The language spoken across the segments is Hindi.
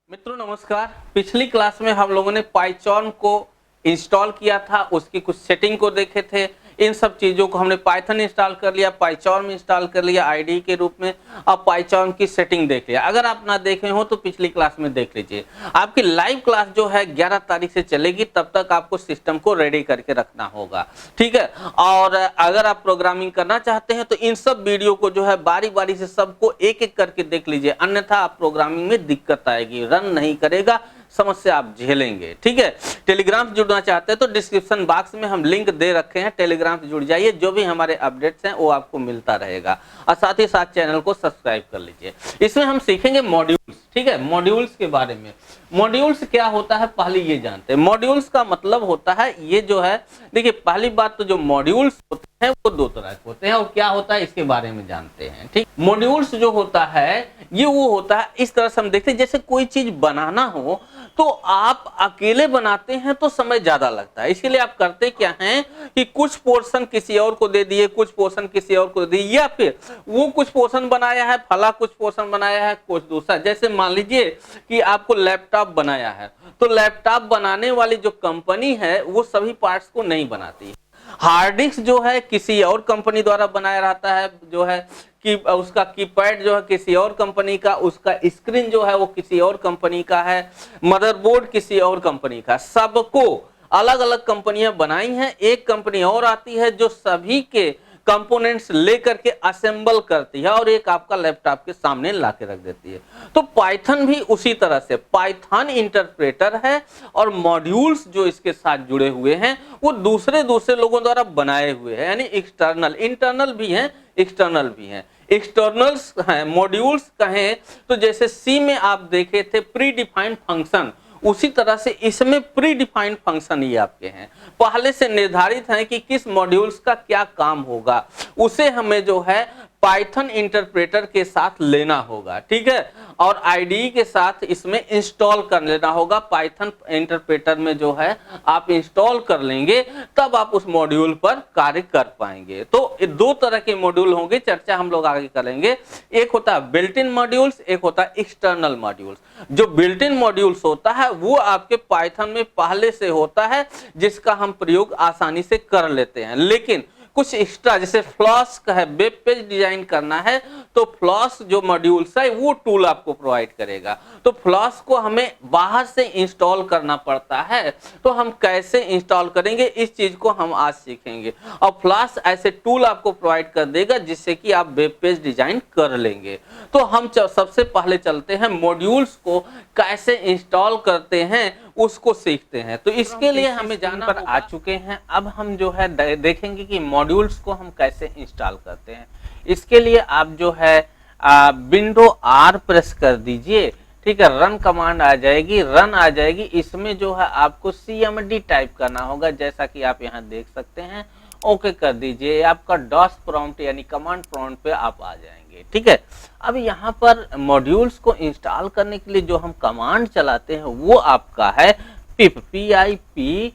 मित्रों नमस्कार। पिछली क्लास में हम लोगों ने पाइथन को इंस्टॉल किया था, उसकी कुछ सेटिंग को देखे थे। इन सब चीजों को हमने पाइथन इंस्टॉल कर लिया, पाइथन में इंस्टॉल कर लिया आईडी के रूप में। अब पाइथन की सेटिंग देख लिया। अगर आप ना देखे हो तो पिछली क्लास में देख लीजिए। आपकी लाइव क्लास जो है 11 तारीख से चलेगी, तब तक आपको सिस्टम को रेडी करके रखना होगा, ठीक है। और अगर आप प्रोग्रामिंग करना चाहते हैं तो इन सब वीडियो को जो है बारी बारी से सबको एक एक करके देख लीजिए, अन्यथा आप प्रोग्रामिंग में दिक्कत आएगी, रन नहीं करेगा, समस्या आप झेलेंगे, ठीक है। टेलीग्राम से जुड़ना चाहते हैं तो डिस्क्रिप्शन बॉक्स में हम लिंक दे रखे हैं, टेलीग्राम से जुड़ जाइए, जो भी हमारे अपडेट्स हैं वो आपको मिलता रहेगा। और साथ ही साथ चैनल को सब्सक्राइब कर लीजिए। इसमें हम सीखेंगे मॉड्यूल्स, ठीक है। मॉड्यूल्स के बारे में, मॉड्यूल्स क्या होता है पहले ये जानते हैं। मॉड्यूल्स का मतलब होता है, ये जो है देखिए, पहली बात तो जो मॉड्यूल्स होते हैं वो दो तरह के होते हैं, और क्या होता है इसके बारे में जानते हैं, ठीक। मॉड्यूल्स जो होता है ये वो होता है, इस तरह से हम देखते हैं जैसे कोई चीज बनाना हो तो आप अकेले बनाते हैं तो समय ज्यादा लगता है। इसके लिए आप करते क्या हैं कि कुछ पोर्शन किसी और को दे दिए, कुछ पोर्शन किसी और को दे दिए, या फिर वो कुछ पोर्शन बनाया है, फला कुछ पोर्शन बनाया है, कुछ दूसरा। जैसे मान लीजिए कि आपको लैपटॉप बनाया है, तो लैपटॉप बनाने वाली जो कंपनी है वो सभी पार्ट्स को नहीं बनाती। हार्ड डिस्क जो है किसी और कंपनी द्वारा बनाया रहता है, जो है कि उसका कीपैड जो है किसी और कंपनी का, उसका स्क्रीन जो है वो किसी और कंपनी का है, मदरबोर्ड किसी और कंपनी का। सबको अलग अलग कंपनियां बनाई हैं, एक कंपनी और आती है जो सभी के कंपोनेंट्स लेकर के असेंबल करती है और एक आपका लैपटॉप के सामने ला के रख देती है। तो पाइथन भी उसी तरह से, पाइथन इंटरप्रेटर है और मॉड्यूल्स जो इसके साथ जुड़े हुए हैं वो दूसरे लोगों द्वारा बनाए हुए हैं, यानी एक्सटर्नल, इंटरनल भी हैं, एक्सटर्नल भी हैं। एक्सटर्नल्स हैं, मॉड्यूल्स कहें तो जैसे सी में आप देखे थे प्री डिफाइंड फंक्शन, उसी तरह से इसमें प्री डिफाइंड फंक्शन ही आपके हैं, पहले से निर्धारित है कि किस मॉड्यूल्स का क्या काम होगा, उसे हमें जो है पाइथन इंटरप्रेटर के साथ लेना होगा, ठीक है। और आईडी के साथ इसमें इंस्टॉल कर लेना होगा। पाइथन इंटरप्रेटर में जो है आप इंस्टॉल कर लेंगे तब आप उस मॉड्यूल पर कार्य कर पाएंगे। तो दो तरह के मॉड्यूल होंगे, चर्चा हम लोग आगे करेंगे। एक होता है बिल्ट इन मॉड्यूल्स, एक होता है एक्सटर्नल मॉड्यूल्स। जो बिल्ट इन मॉड्यूल्स होता है वो आपके पाइथन में पहले से होता है, जिसका हम प्रयोग आसानी से कर लेते हैं। लेकिन कुछ एक्स्ट्रा, जैसे फ्लास्क है, वेब पेज डिजाइन करना है तो फ्लास्क जो मॉड्यूल्स है वो टूल आपको प्रोवाइड करेगा। तो फ्लास्क को हमें बाहर से इंस्टॉल करना पड़ता है, तो हम कैसे इंस्टॉल करेंगे इस चीज को हम आज सीखेंगे। और फ्लास्क ऐसे टूल आपको प्रोवाइड कर देगा जिससे कि आप वेब पेज डिजाइन कर लेंगे। तो हम सबसे पहले चलते हैं मॉड्यूल्स को कैसे इंस्टॉल करते हैं उसको सीखते हैं। तो इसके लिए हमें जाना पर आ चुके हैं। अब हम जो है देखेंगे कि मॉड्यूल्स को हम कैसे इंस्टॉल करते हैं। इसके लिए आप जो है विंडो आर प्रेस कर दीजिए, ठीक है। रन कमांड आ जाएगी, रन आ जाएगी। इसमें जो है आपको cmd टाइप करना होगा, जैसा कि आप यहाँ देख सकते हैं। ओके कर दीजिए, आपका डॉस प्रॉम्प्ट यानी कमांड प्रॉम्प्ट पे आप आ जाएंगे, ठीक है। अब यहाँ पर मॉड्यूल्स को इंस्टॉल करने के लिए जो हम कमांड चलाते हैं वो आपका है पिप, PIP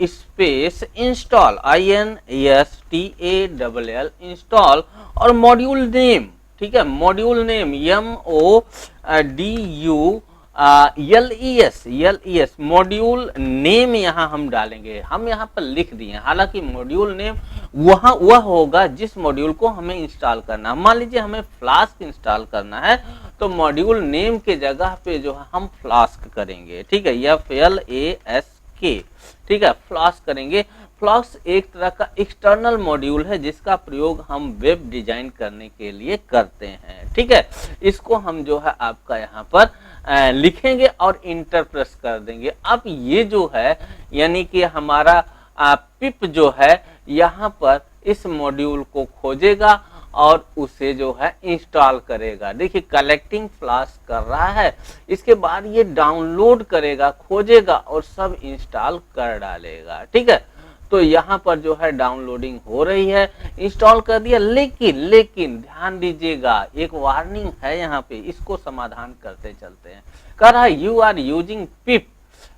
space install, INSTALL install, और मॉड्यूल नेम, ठीक है। Module name MODULES, module name यहाँ हम डालेंगे। हम यहाँ पर लिख दिए, हालांकि मॉड्यूल नेम वह होगा जिस मॉड्यूल को हमें इंस्टॉल करना है। मान लीजिए हमें फ्लास्क इंस्टॉल करना है तो मॉड्यूल नेम के जगह पे जो है हम फ्लास्क करेंगे, ठीक है, FLASK, ठीक है, फ्लास्क करेंगे। फ्लास्क एक तरह का एक्सटर्नल मॉड्यूल है जिसका प्रयोग हम वेब डिजाइन करने के लिए करते हैं, ठीक है। इसको हम जो है आपका यहाँ पर लिखेंगे और इंटर प्रेस कर देंगे। अब ये जो है यानी कि हमारा पिप जो है यहाँ पर इस मॉड्यूल को खोजेगा और उसे जो है इंस्टॉल करेगा। देखिए कलेक्टिंग फ्लास्क कर रहा है, इसके बाद ये डाउनलोड करेगा, खोजेगा और सब इंस्टॉल कर डालेगा, ठीक है। तो यहाँ पर जो है डाउनलोडिंग हो रही है, इंस्टॉल कर दिया। लेकिन ध्यान दीजिएगा, एक वार्निंग है यहाँ पे, इसको समाधान करते चलते हैं। कह रहा है you are using pip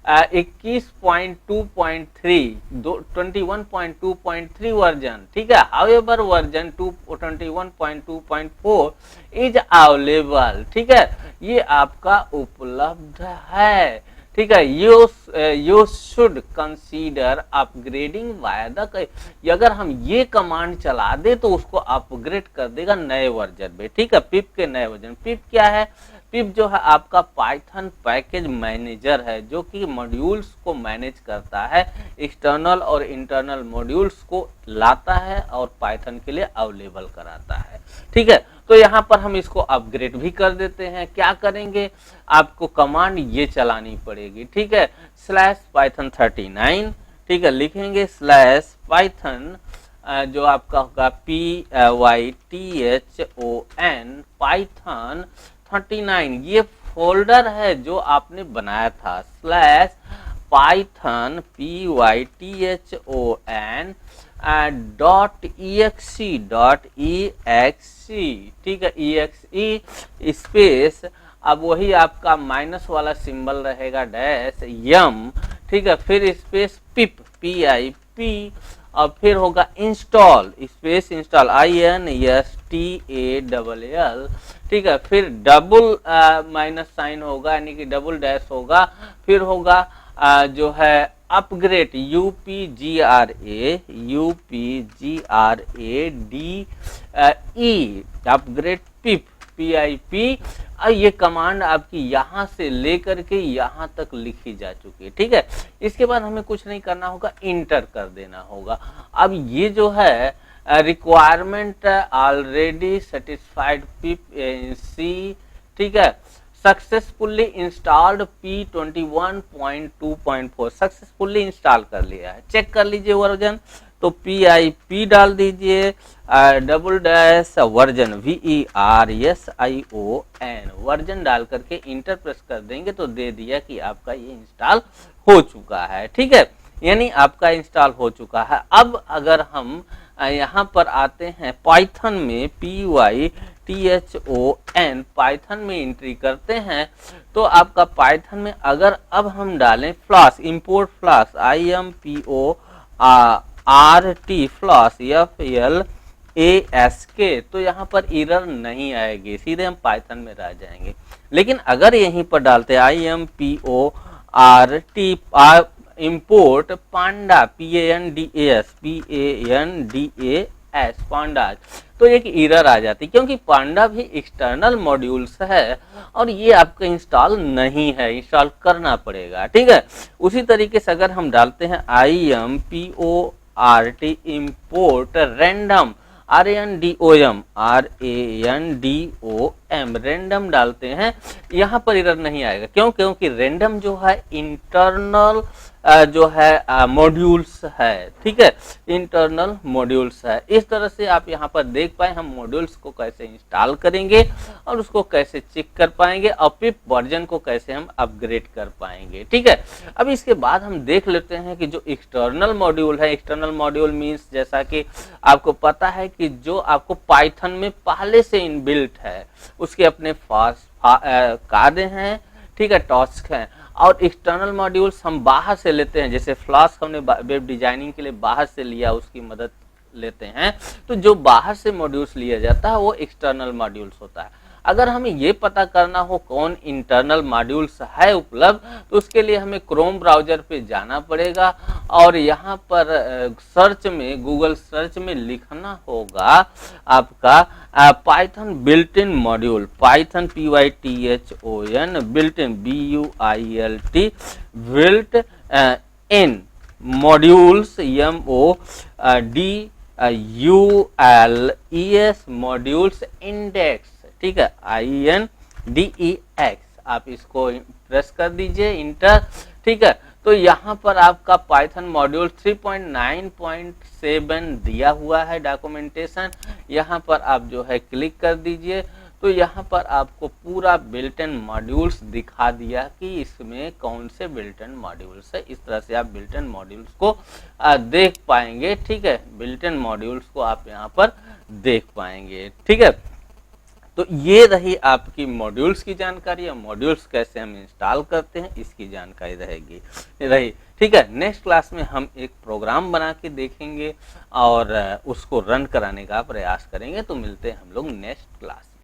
21.2.3 21.2.3 version, ठीक है। हाउएवर वर्जन 21.2.4 इज अवेलेबल, ठीक है। ये आपका उपलब्ध है। ठीक है, you should consider upgrading via the, अगर हम ये कमांड चला दे तो उसको अपग्रेड कर देगा नए वर्जन में। ठीक है, पिप के नए वर्जन। पिप क्या है? पिप जो है आपका पाइथन पैकेज मैनेजर है, जो कि मॉड्यूल्स को मैनेज करता है, एक्सटर्नल और इंटरनल मॉड्यूल्स को लाता है और पाइथन के लिए अवेलेबल कराता है। ठीक है, तो यहाँ पर हम इसको अपग्रेड भी कर देते हैं। क्या करेंगे? आपको कमांड ये चलानी पड़ेगी। ठीक है, /python39, ठीक है, लिखेंगे /python जो आपका होगा python python39, ये फोल्डर है जो आपने बनाया था, /python python .exe, ठीक है, exe स्पेस, अब वही आपका माइनस वाला सिंबल रहेगा, डैश यम, ठीक है, फिर स्पेस पिप PIP, और फिर होगा इंस्टॉल स्पेस इंस्टॉल INSTALL, ठीक है, फिर डबल माइनस साइन होगा, यानी कि डबल डैश होगा, फिर होगा जो है अपग्रेड UPGRADE, अपग्रेड पिप PIP। ये कमांड आपकी यहाँ से लेकर के यहाँ तक लिखी जा चुकी है। ठीक है, इसके बाद हमें कुछ नहीं करना होगा, इंटर कर देना होगा। अब ये जो है रिक्वायरमेंट ऑलरेडी सेटिस्फाइड पिप सी, ठीक है, successfully installed P21.2.4 successfully install कर लिया है। चेक कर लीजिए वर्जन, तो PIP डाल दीजिए, double dash version VERSION version डाल करके इंटर प्रेस कर देंगे तो दे दिया कि आपका ये इंस्टॉल हो चुका है। ठीक है, यानी आपका इंस्टॉल हो चुका है। अब अगर हम यहाँ पर आते हैं पाइथन में, PYTHON पाइथन में एंट्री करते हैं, तो आपका पाइथन में अगर अब हम डालें flask, import flask IMPORT flask FLASK, तो यहाँ पर एरर नहीं आएगी, सीधे हम पाइथन में रह जाएंगे। लेकिन अगर यहीं पर डालते IMPORT इंपोर्ट पांडा PANDAS पांडाज, तो एक एरर आ जाती, क्योंकि पांडा भी एक्सटर्नल मॉड्यूल्स है और ये आपका इंस्टॉल नहीं है, इंस्टॉल करना पड़ेगा। ठीक है, उसी तरीके से अगर हम डालते हैं IMPORT import random RANDOM random डालते हैं, यहाँ पर एरर नहीं आएगा। क्यों? क्योंकि रैंडम जो है इंटरनल जो है मॉड्यूल्स है। ठीक है, इंटरनल मॉड्यूल्स है। इस तरह से आप यहाँ पर देख पाए हम मॉड्यूल्स को कैसे इंस्टॉल करेंगे और उसको कैसे चेक कर पाएंगे और पिप वर्जन को कैसे हम अपग्रेड कर पाएंगे। ठीक है, अब इसके बाद हम देख लेते हैं कि जो एक्सटर्नल मॉड्यूल है, एक्सटर्नल मॉड्यूल मीन्स जैसा कि आपको पता है कि जो आपको पाइथन में पहले से इनबिल्ट है, उसके अपने कार्य हैं, ठीक है, टास्क हैं, और एक्सटर्नल मॉड्यूल्स हम बाहर से लेते हैं, जैसे फ्लास्क हमने वेब डिजाइनिंग के लिए बाहर से लिया, उसकी मदद लेते हैं, तो जो बाहर से मॉड्यूल्स लिया जाता है वो एक्सटर्नल मॉड्यूल्स होता है। अगर हमें ये पता करना हो कौन इंटरनल मॉड्यूल्स है उपलब्ध, तो उसके लिए हमें क्रोम ब्राउजर पे जाना पड़ेगा और यहाँ पर सर्च में, गूगल सर्च में लिखना होगा आपका Python built in module, Python PYTHON built in BUILT built in modules MODULES modules index, ठीक है, INDEX, आप इसको प्रेस कर दीजिए, इंटर। ठीक है, तो यहाँ पर आपका पाइथन मॉड्यूल 3.9.7 दिया हुआ है डॉक्यूमेंटेशन, यहाँ पर आप जो है क्लिक कर दीजिए, तो यहाँ पर आपको पूरा बिल्ट इन मॉड्यूल्स दिखा दिया कि इसमें कौन से बिल्ट इन मॉड्यूल्स है। इस तरह से आप बिल्ट इन मॉड्यूल्स को देख पाएंगे। ठीक है, बिल्ट इन मॉड्यूल्स को आप यहाँ पर देख पाएंगे। ठीक है, तो ये रही आपकी मॉड्यूल्स की जानकारी, और मॉड्यूल्स कैसे हम इंस्टॉल करते हैं इसकी जानकारी रही। ठीक है, नेक्स्ट क्लास में हम एक प्रोग्राम बना के देखेंगे और उसको रन कराने का प्रयास करेंगे। तो मिलते हैं हम लोग नेक्स्ट क्लास।